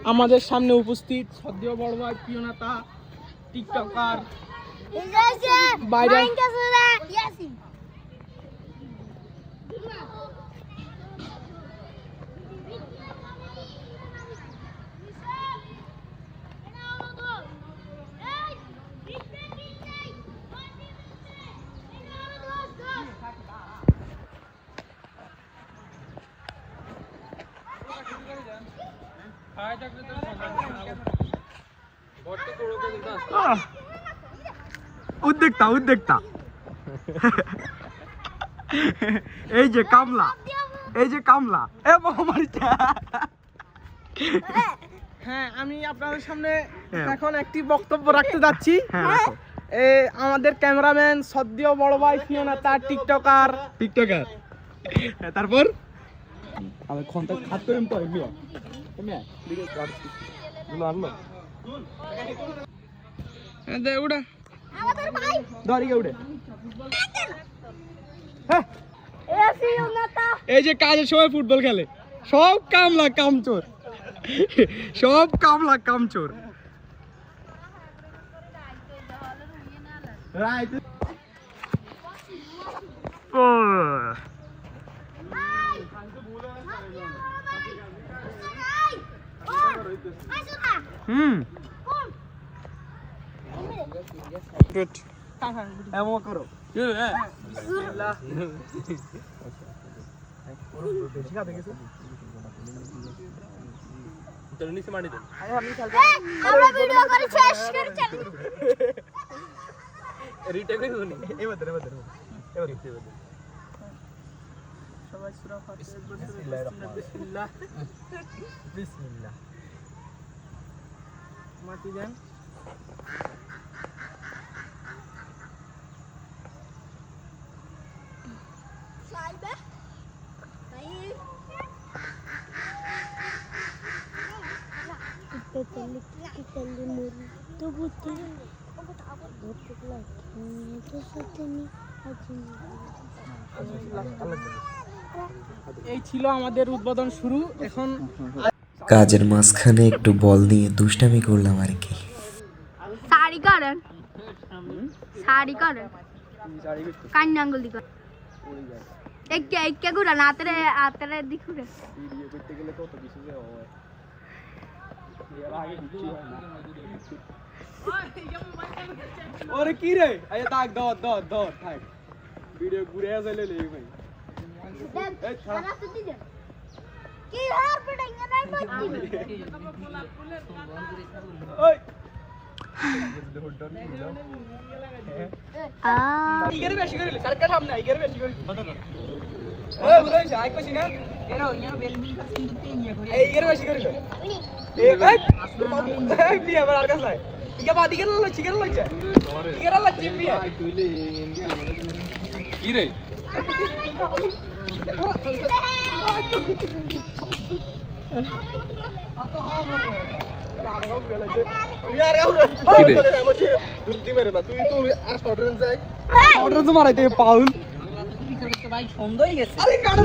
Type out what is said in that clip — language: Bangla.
আমাদের সামনে উপস্থিত সদ্য বড় ভাই প্রিয় নেতা টিকটকার বাইরে উদ্যোক্তা উদ্যোক্তা এই যে কামলা এ মহামারীটা হ্যাঁ আমি আপনাদের সামনে এখন একটি বক্তব্য রাখতে যাচ্ছি। আমাদের ক্যামেরাম্যান সদ্য বড় ভাই প্রিয় নেতা টিকটকার তারপর আমি কন্টাক্ট খাত করিম তো এমনি আনলো দে উড়া আমাদের ভাই ধরিকে উঠে এই যে কাজের সময় ফুটবল খেলে সব কামলা কামচোর রাইট গুড এমন করো আমরা ভিডিও করে শেষ করে চলি সবাই সূরা ফাতিহা পড়তে বিসমিল্লাহ মাটি দেন সাইবে তাই তেলি মুড়ি তো বুদ্ধি এই ছিল আমাদের উদ্বোধন শুরু। এখন কাজের মাঝখানে একটু বল নিয়ে দুষ্টামি করলাম আর কি। সারি করেন কান্না আঙ্গুল দি করেন একে একে গুড়া না আতরে দিখুরে ভিডিও করতে গেলে কত কিছু যে হয় এর আগে কিছু হয় না ওরে কি রে আয় দাগ দর থাক ভিডিও ঘুরে যাইলে লই ভাই এই ছাড়া কি হার পড়াইয়া নাই বচ্চি ওই ইগেরে বেশি করিলে সরকার সামনে ইগেরে বেশি করিলে ওই বুঝাইছ আই কইছি না এরা ইয়ার বেলবি কিন্তু তেইয়া করি এই ইগেরে বেশি করিলে এই বিয়ে আমার আর কাছে ইগা বাদ ইগেরে লইছি ইগেরে লইছি বিয়ে কি রে তুই মারাইতে পাউল ভাই সন্দেহ হয়ে গেছে আরে কাটা